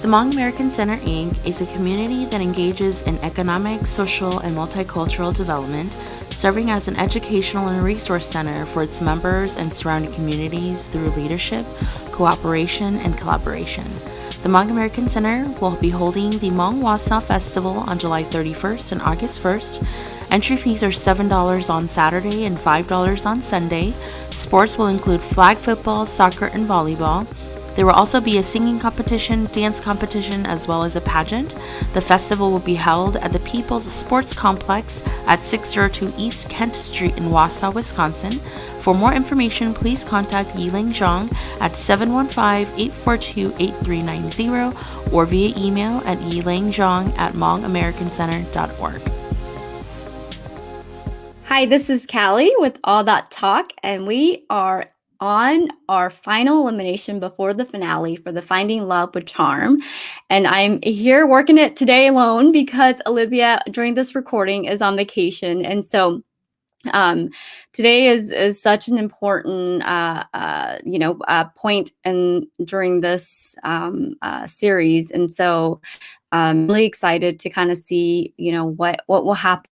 The Hmong American Center, Inc. is a community that engages in economic, social, and multicultural development, serving as an educational and resource center for its members and surrounding communities through leadership, cooperation, and collaboration. The Hmong American Center will be holding the Hmong Wasa Festival on July 31st and August 1st. Entry fees are $7 on Saturday and $5 on Sunday. Sports will include flag football, soccer, and volleyball. There will also be a singing competition, dance competition, as well as a pageant. The festival will be held at the People's Sports Complex at 602 East Kent Street in Wausau, Wisconsin. For more information, please contact Leng Xiong at 715-842-8390 or via email at ylangjong@hmongamericancenter.org. Hi, this is Callie with All That Talk, and we are on our final elimination before the finale for the Finding Love with Charm. And I'm here working it today alone because Olivia, during this recording, is on vacation. And so today is such an important, point during this series. And so I'm really excited to kind of see, what will happen.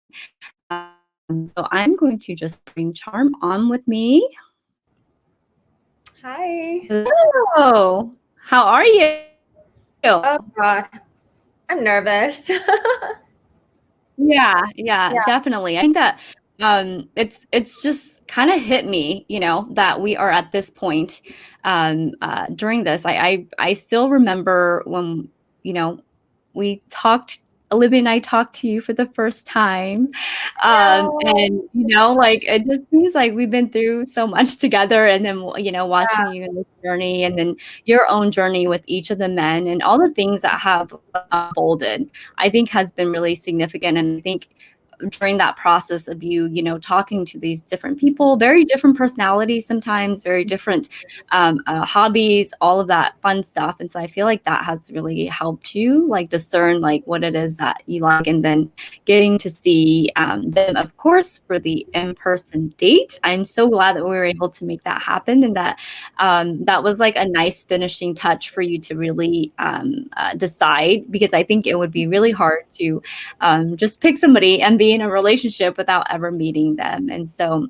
So I'm going to just bring Charm on with me. Hi. Hello. How are you? Oh God, I'm nervous. Yeah, definitely. I think that it's just kind of hit me, that we are at this point during this. I still remember when, we talked, Olivia and I talked to you for the first time. And, it just seems like we've been through so much together, and then, watching you in this journey, and then your own journey with each of the men and all the things that have unfolded, I think has been really significant. And I think during that process of you, talking to these different people, very different personalities sometimes, very different hobbies, all of that fun stuff. And so I feel like that has really helped you discern what it is that you like, and then getting to see them, of course, for the in-person date. I'm so glad that we were able to make that happen, and that that was a nice finishing touch for you to really decide, because I think it would be really hard to just pick somebody and be in a relationship without ever meeting them. And so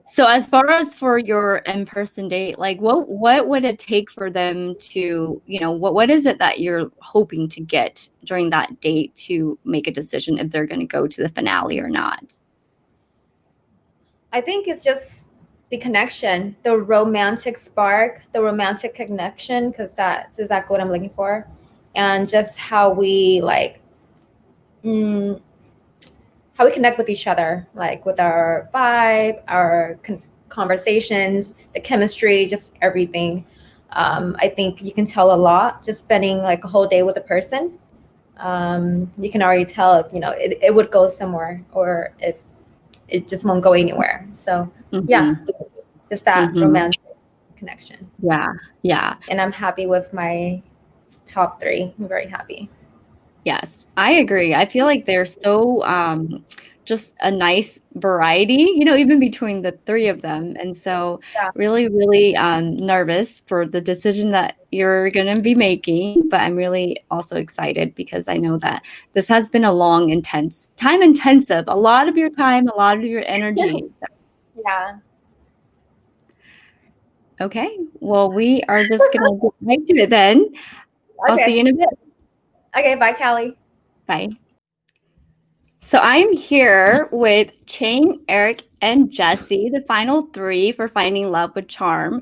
so as far as for your in-person date, what would it take for them to, what is it that you're hoping to get during that date to make a decision if they're going to go to the finale or not? I think it's just the connection, the romantic spark, the romantic connection, because that's exactly what I'm looking for. And just how we how we connect with each other, with our vibe, our conversations, the chemistry, just everything. I think you can tell a lot just spending a whole day with a person. You can already tell if it would go somewhere, or if it just won't go anywhere. So just that romantic connection. Yeah. And I'm happy with my top 3. I'm very happy. Yes, I agree. I feel like there's so just a nice variety, even between the 3 of them. And so really, really nervous for the decision that you're going to be making. But I'm really also excited because I know that this has been a long, time-intensive, a lot of your time, a lot of your energy. Yeah. Okay, well, we are just going to get right to it then. Okay. I'll see you in a bit. Okay, bye, Callie. Bye. So I'm here with Chang, Eric, and Jesse, the final 3 for Finding Love with Charm.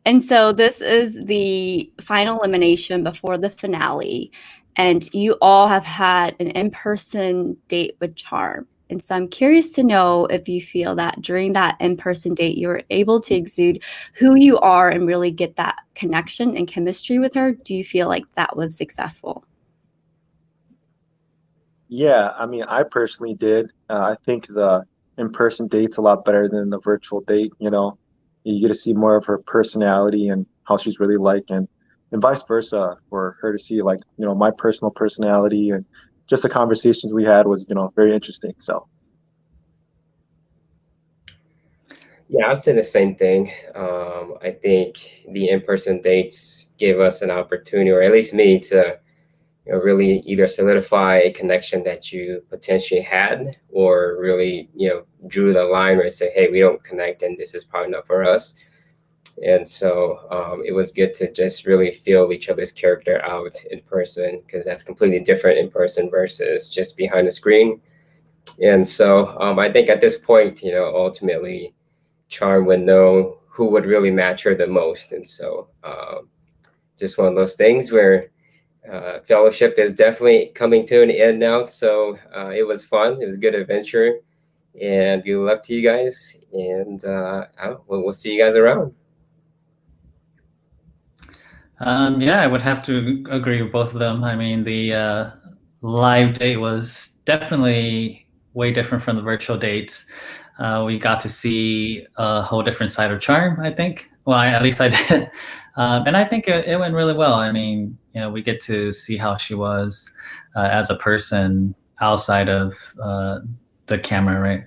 And so this is the final elimination before the finale. And you all have had an in-person date with Charm. And so I'm curious to know if you feel that during that in-person date, you were able to exude who you are and really get that connection and chemistry with her. Do you feel like that was successful? Yeah, I mean, I personally did. I think the in-person date's a lot better than the virtual date. You get to see more of her personality and how she's really like, and vice versa, for her to see my personal personality, and just the conversations we had was very interesting. So Yeah, I'd say the same thing. I think the in-person dates gave us an opportunity, or at least me, to really either solidify a connection that you potentially had, or really drew the line where say, hey, we don't connect, and this is probably not for us. And so it was good to just really feel each other's character out in person, because that's completely different in person versus just behind the screen. And so I think at this point, ultimately, Charm would know who would really match her the most. And so just one of those things where fellowship is definitely coming to an end now. So it was fun. It was a good adventure. And good luck to you guys. And we'll see you guys around. Yeah, I would have to agree with both of them. I mean, the live date was definitely way different from the virtual dates. We got to see a whole different side of Charm, I think. Well, at least I did. And I think it went really well. I mean, we get to see how she was as a person outside of the camera, right?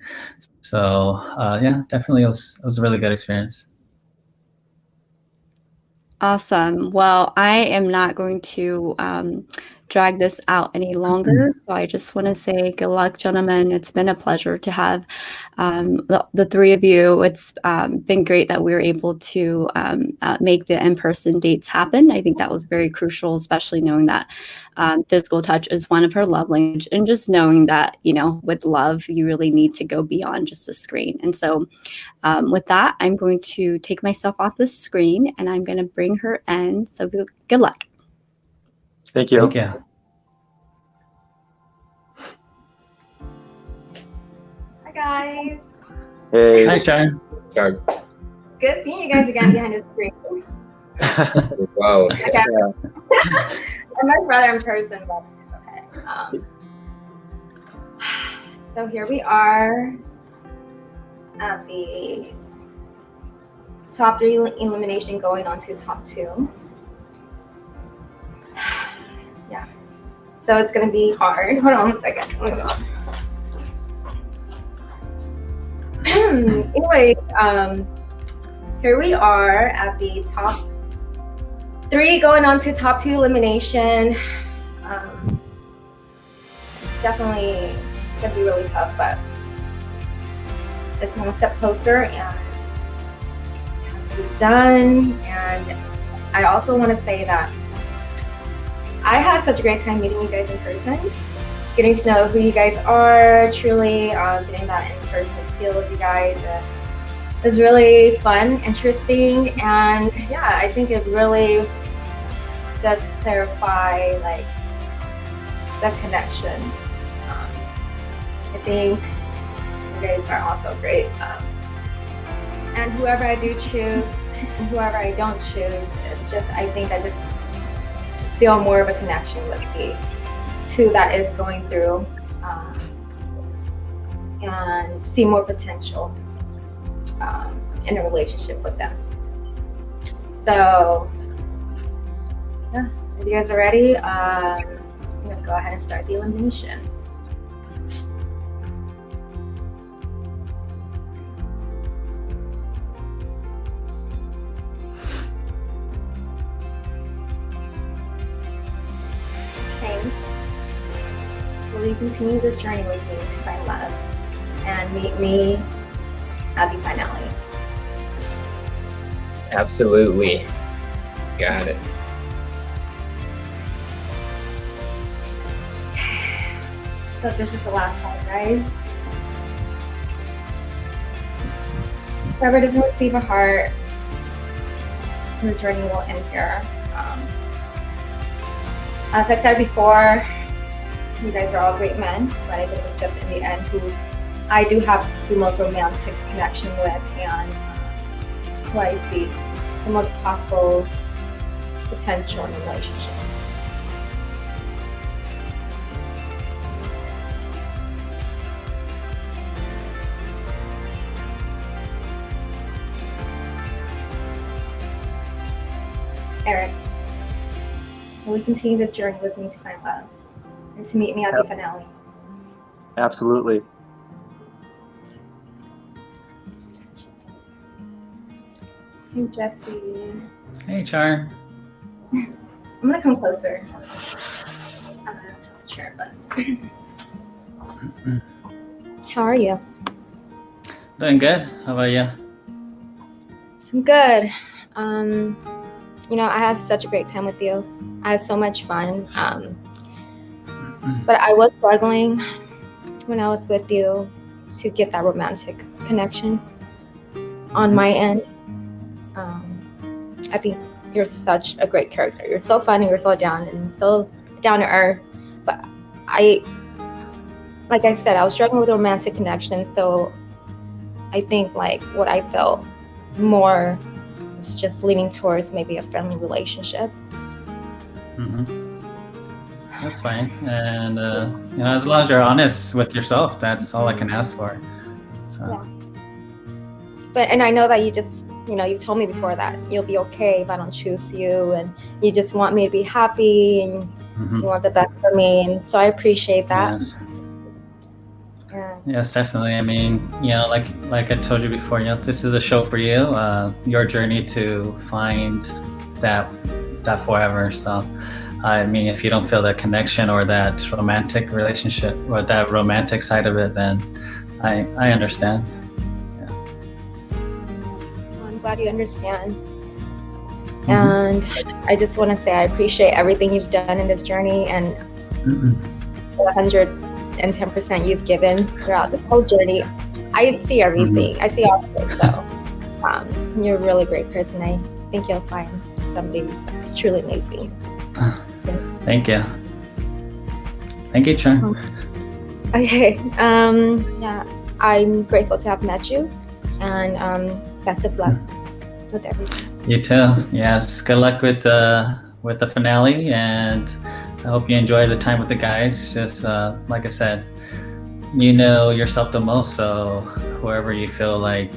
So, yeah, definitely it was a really good experience. Awesome. Well, I am not going to drag this out any longer. So I just want to say good luck, gentlemen. It's been a pleasure to have the three of you. It's been great that we were able to make the in-person dates happen. I think that was very crucial, especially knowing that physical touch is one of her love language, and just knowing that, with love, you really need to go beyond just the screen. And so with that, I'm going to take myself off the screen and I'm going to bring her in. So good luck. Thank you. Thank you. Hi guys. Hey. Hi, Charm. Charm. Good seeing you guys again behind the screen. Wow. Okay. I much rather in person, but it's okay. So here we are at the top 3 elimination, going on to top 2. Yeah. So it's gonna be hard. Hold on 1 second. Oh my God. Anyways, here we are at the top 3, going on to top 2 elimination. Definitely gonna be really tough, but it's one step closer and it has to be done. And I also want to say that I had such a great time meeting you guys in person, getting to know who you guys are, truly getting that in-person feel of you guys. It was really fun, interesting, and yeah, I think it really does clarify like the connections. I think you guys are also great. And whoever I do choose and whoever I don't choose, it's just, I think I just feel more of a connection with the two that is going through, and see more potential in a relationship with them. So yeah, if you guys are ready, I'm gonna go ahead and start the elimination. Will you continue this journey with me to find love and meet me at the finale? Absolutely. Got it. So this is the last call, guys. Whoever doesn't receive a heart, the journey will end here. As I said before, you guys are all great men, but I think it's just in the end who I do have the most romantic connection with, and who I see the most possible potential in a relationship. Eric, will you continue this journey with me to find love and to meet me at the finale? Absolutely. Hey, Jesse. Hey, Char. I'm gonna come closer. I'm not sure, but how are you? Doing good. How about you? I'm good. I had such a great time with you. I had so much fun. But I was struggling when I was with you to get that romantic connection on my end. I think you're such a great character. You're so funny. You're so down and so down to earth. But like I said, I was struggling with a romantic connection. So I think like what I felt more was just leaning towards maybe a friendly relationship. That's fine. And as long as you're honest with yourself, that's all I can ask for. So. Yeah. And I know that you just, you've told me before that you'll be okay if I don't choose you, and you just want me to be happy, and you want the best for me, and so I appreciate that. Yes. Yeah. Yes, definitely. I mean, like I told you before, this is a show for you. Your journey to find that forever. So, I mean, if you don't feel that connection or that romantic relationship or that romantic side of it, then I understand. I'm glad you understand. And I just want to say I appreciate everything you've done in this journey, and 110% you've given throughout this whole journey. I see everything. I see all of it. So you're a really great person. I think you'll find somebody that's truly amazing. Thank you. Thank you, Char. Okay. Yeah, I'm grateful to have met you, and best of luck with everything. You too. Yes. Good luck with the finale, and I hope you enjoy the time with the guys. Just like I said, you know yourself the most, so whoever you feel like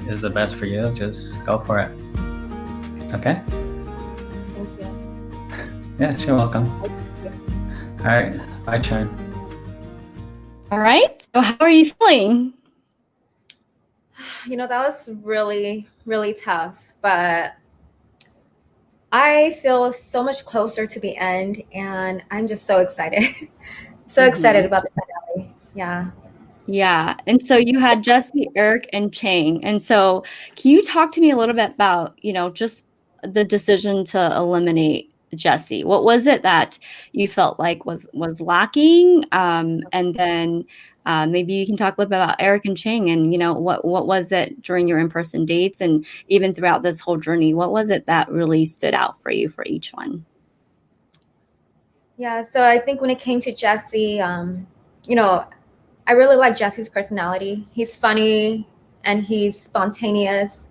is the best for you, just go for it. Okay? Thank you. Yes, you're welcome. All right. Bye, Char. All right. So how are you feeling? That was really, really tough, but I feel so much closer to the end, and I'm just so excited. Excited about the finale. Yeah. Yeah. And so you had Jesse, Eric, and Chang. And so can you talk to me a little bit about, just the decision to eliminate Jesse? What was it that you felt like was lacking? And then maybe you can talk a little bit about Eric and Chang, and, what was it during your in-person dates and even throughout this whole journey? What was it that really stood out for you for each one? Yeah. So I think when it came to Jesse, I really like Jesse's personality. He's funny and he's spontaneous.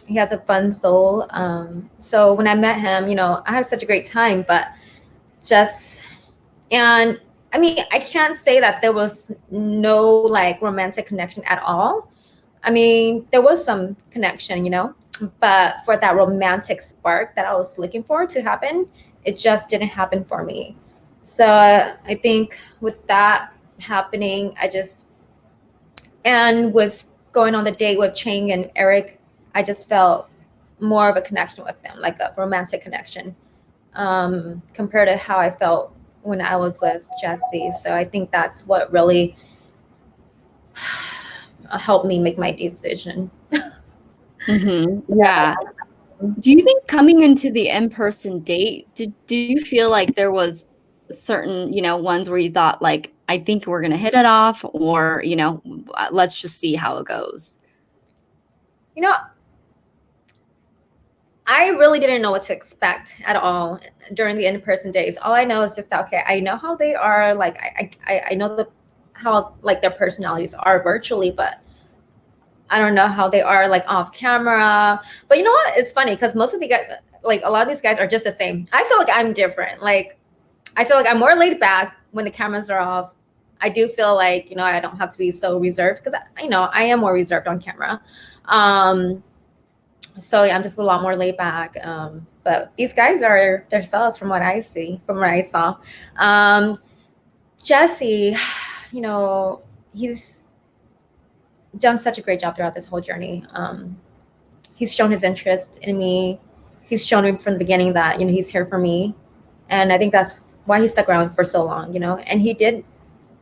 He has a fun soul. So when I met him, I had such a great time, but and I mean, I can't say that there was no like romantic connection at all. I mean, there was some connection, but for that romantic spark that I was looking for to happen, it just didn't happen for me. So I think with that happening, and with going on the date with Chang and Eric, I just felt more of a connection with them, like a romantic connection, compared to how I felt when I was with Jesse. So I think that's what really helped me make my decision. Yeah. Do you think coming into the in-person date, do you feel like there was certain, ones where you thought like, I think we're going to hit it off, or, let's just see how it goes? I really didn't know what to expect at all during the in-person days. All I know is just that, okay, I know how they are. Like, I know how like their personalities are virtually, but I don't know how they are like off camera. But you know what? It's funny because most of the guys, like a lot of these guys are just the same. I feel like I'm different. Like, I feel like I'm more laid back when the cameras are off. I do feel like, I don't have to be so reserved because I am more reserved on camera. So yeah, I'm just a lot more laid back. But these guys are themselves from what I see, from what I saw. Jesse, he's done such a great job throughout this whole journey. he's shown his interest in me. He's shown me from the beginning that, you know, he's here for me. And I think that's why he stuck around for so long, you know, and he did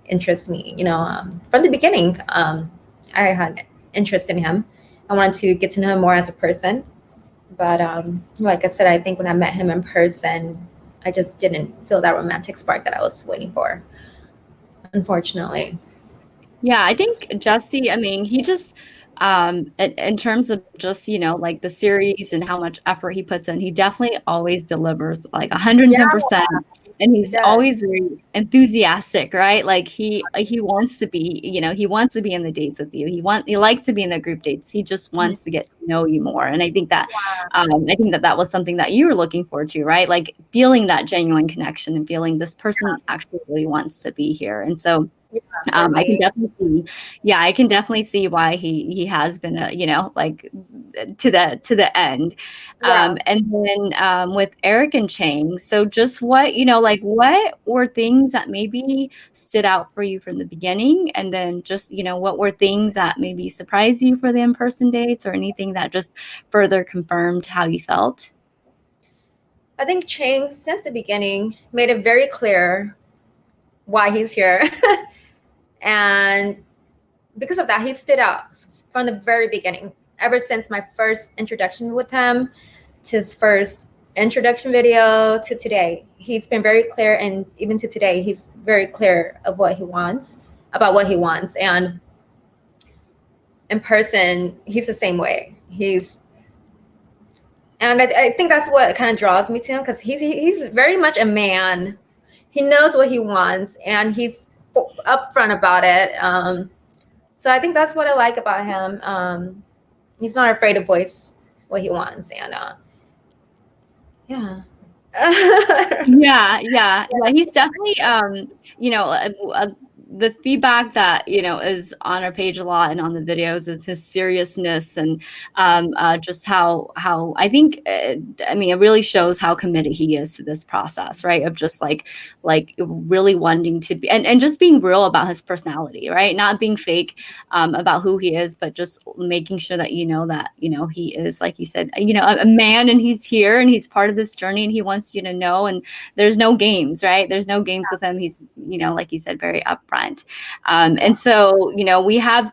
interest me, you know, from the beginning. I had interest in him. I wanted to get to know him more as a person. But like I said, I think when I met him in person, I just didn't feel that romantic spark that I was waiting for, unfortunately. Yeah, I think Jesse, I mean, he just in terms of just, you know, like the series and how much effort he puts in, he definitely always delivers like 110%. And he's always very enthusiastic, right? Like he wants to be, you know, he wants to be in the dates with you. He likes to be in the group dates. He just wants to get to know you more. And I think that that was something that you were looking forward to, right? Like feeling that genuine connection and feeling this person actually really wants to be here. And so I can definitely see, I can definitely see why he has been, you know, like to the end. And then with Eric and Chang, so just what, you know, like what were things that maybe stood out for you from the beginning, and then just, you know, what were things that maybe surprised you for the in-person dates, or anything that just further confirmed how you felt? I think Chang, since the beginning, made it very clear why he's here. And because of that, he stood out from the very beginning. Ever since my first introduction with him, to his first introduction video, to today, he's been very clear. And even to today, he's very clear of what he wants, about what he wants. And in person, he's the same way. And I think that's what kind of draws me to him, because he's very much a man. He knows what he wants, and he's upfront about it. So I think that's what I like about him. He's not afraid to voice what he wants, and he's definitely you know, the feedback that, you know, is on our page a lot and on the videos is his seriousness, and just how I think I mean, it really shows how committed he is to this process, right? Of just like really wanting to be, and just being real about his personality, right? Not being fake about who he is, but just making sure that, you know, he is, like you said, you know, a man, and he's here and he's part of this journey, and he wants you to know, and there's no games, right? There's no games with him. He's, you know, like you said, very upfront. And so, you know, we have,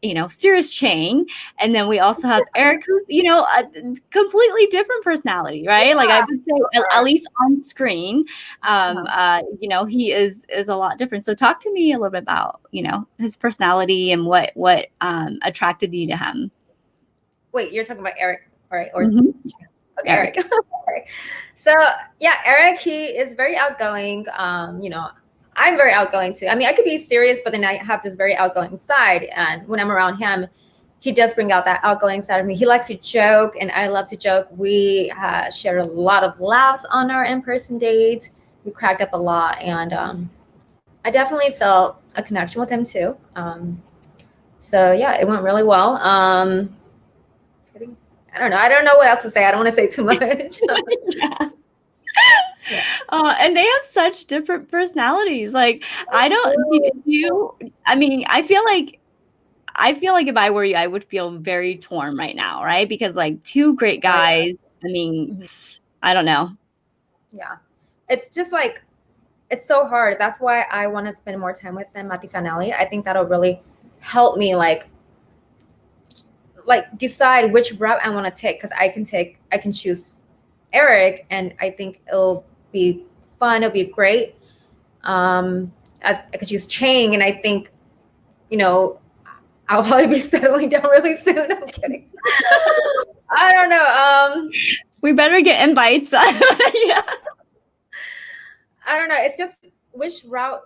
you know, serious Chang, and then we also have Eric, who's, you know, a completely different personality, right? Like I would say, at least on screen, you know, he is a lot different. So talk to me a little bit about, you know, his personality and what attracted you to him. Wait, you're talking about Eric, right? Or Mm-hmm. Okay, Eric. Okay. So yeah, Eric, he is very outgoing. You know, I'm very outgoing too. I mean, I could be serious, but then I have this very outgoing side. And when I'm around him, he does bring out that outgoing side of me. He likes to joke, and I love to joke. We shared a lot of laughs on our in-person dates. We cracked up a lot, and I definitely felt a connection with him too. So yeah, it went really well. I don't know what else to say. I don't want to say too much. And they have such different personalities. Like, I mean, I feel like if I were you, I would feel very torn right now, right? Because like two great guys. I mean, I don't know. Yeah, it's just like, it's so hard. That's why I want to spend more time with them at the finale. I think that'll really help me like decide which route I want to take, because I can choose Eric, and I think it'll be fun. It'll be great. I could choose Chang, and I think, you know, I'll probably be settling down really soon. I'm kidding. I don't know. We better get invites. Yeah. I don't know. It's just, which route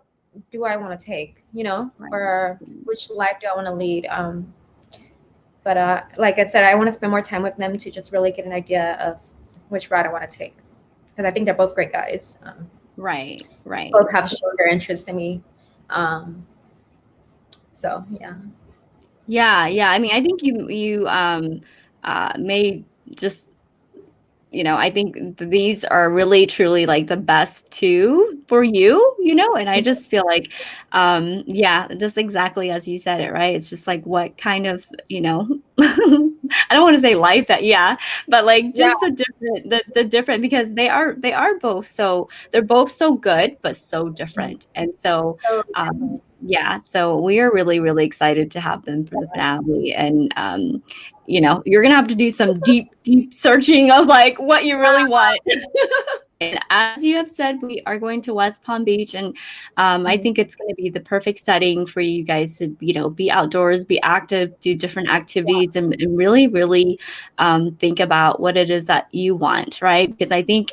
do I want to take, you know, or which life do I want to lead? But like I said, I want to spend more time with them to just really get an idea of which route I want to take, because I think they're both great guys. Right. Both have shown their interest in me. So yeah. I mean, I think you made just, you know, I think these are really truly like the best two for you, you know? And I just feel like, yeah, just exactly as you said it, right? It's just like what kind of, you know, I don't want to say life that, yeah, but like just the different, because they are both so, they're both so good, but so different. And so, So, yeah, so we are really, really excited to have them for the finale. And, you know, you're going to have to do some deep, deep searching of like what you really want. And as you have said, we are going to West Palm Beach, and I think it's going to be the perfect setting for you guys to, you know, be outdoors, be active, do different activities, and really, really think about what it is that you want, right? Because I think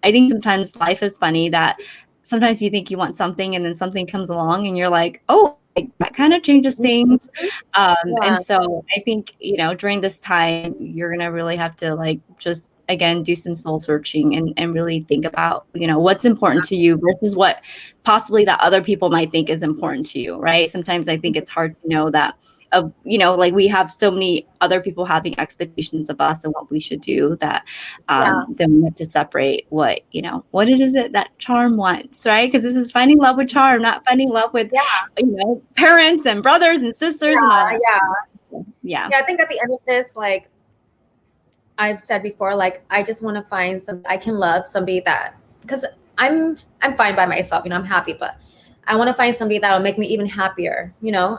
sometimes life is funny that sometimes you think you want something, and then something comes along, and you're like, oh, like, that kind of changes things. And so I think, you know, during this time, you're going to really have to like just, again, do some soul searching and really think about, you know, what's important to you versus what possibly that other people might think is important to you, right? Sometimes I think it's hard to know that, you know, like we have so many other people having expectations of us and what we should do that then we have to separate what, you know, what it is that Charm wants, right? Because this is finding love with Charm, not finding love with, you know, parents and brothers and sisters and all that. Yeah. I think at the end of this, like I've said before, like I just want to find some I can love, somebody that, because I'm fine by myself, you know, I'm happy, but I want to find somebody that will make me even happier, you know,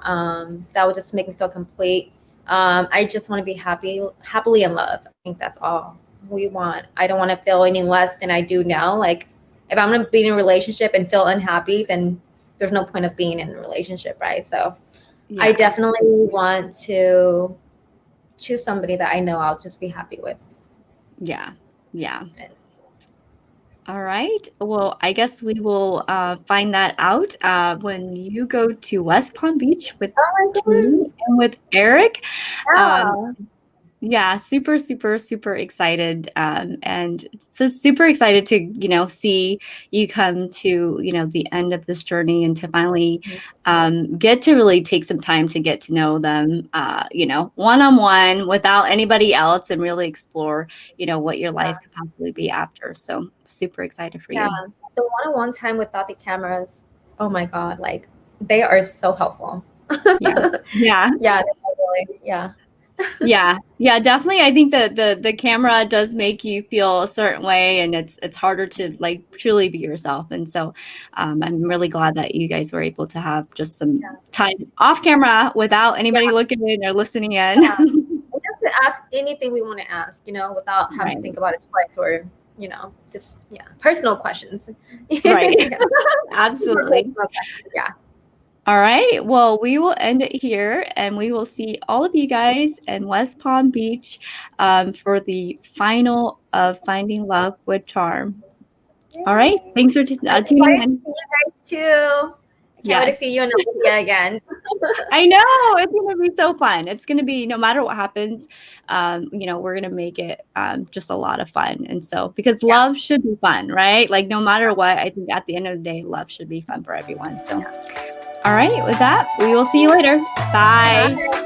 that will just make me feel complete. I just want to be happily in love. I think that's all we want. I don't want to feel any less than I do now. Like if I'm going to be in a relationship and feel unhappy, then there's no point of being in a relationship, right? So I definitely want to choose somebody that I know I'll just be happy with. Yeah. All right. Well, I guess we will find that out when you go to West Palm Beach with me and with Eric. Yeah, super, super, super excited. And so super excited to, you know, see you come to, you know, the end of this journey and to finally get to really take some time to get to know them, you know, one-on-one without anybody else, and really explore, you know, what your life could possibly be after. So super excited for you. The one-on-one time without the cameras, oh my God, like they are so helpful. Yeah, definitely. I think that the camera does make you feel a certain way, and it's harder to like truly be yourself. And so I'm really glad that you guys were able to have just some time off camera without anybody looking in or listening in. We have to ask anything we want to ask, you know, without having to think about it twice, or, you know, just personal questions. Right. Absolutely. All right. Well, we will end it here, and we will see all of you guys in West Palm Beach for the final of Finding Love with Charm. All right. Thanks for tuning in. See you guys too. I can't wait to see you in Olivia again. I know. It's going to be so fun. It's going to be, no matter what happens, you know, we're going to make it just a lot of fun. And so, because love should be fun, right? Like no matter what, I think at the end of the day, love should be fun for everyone. So, all right. With that, we will see you later. Bye.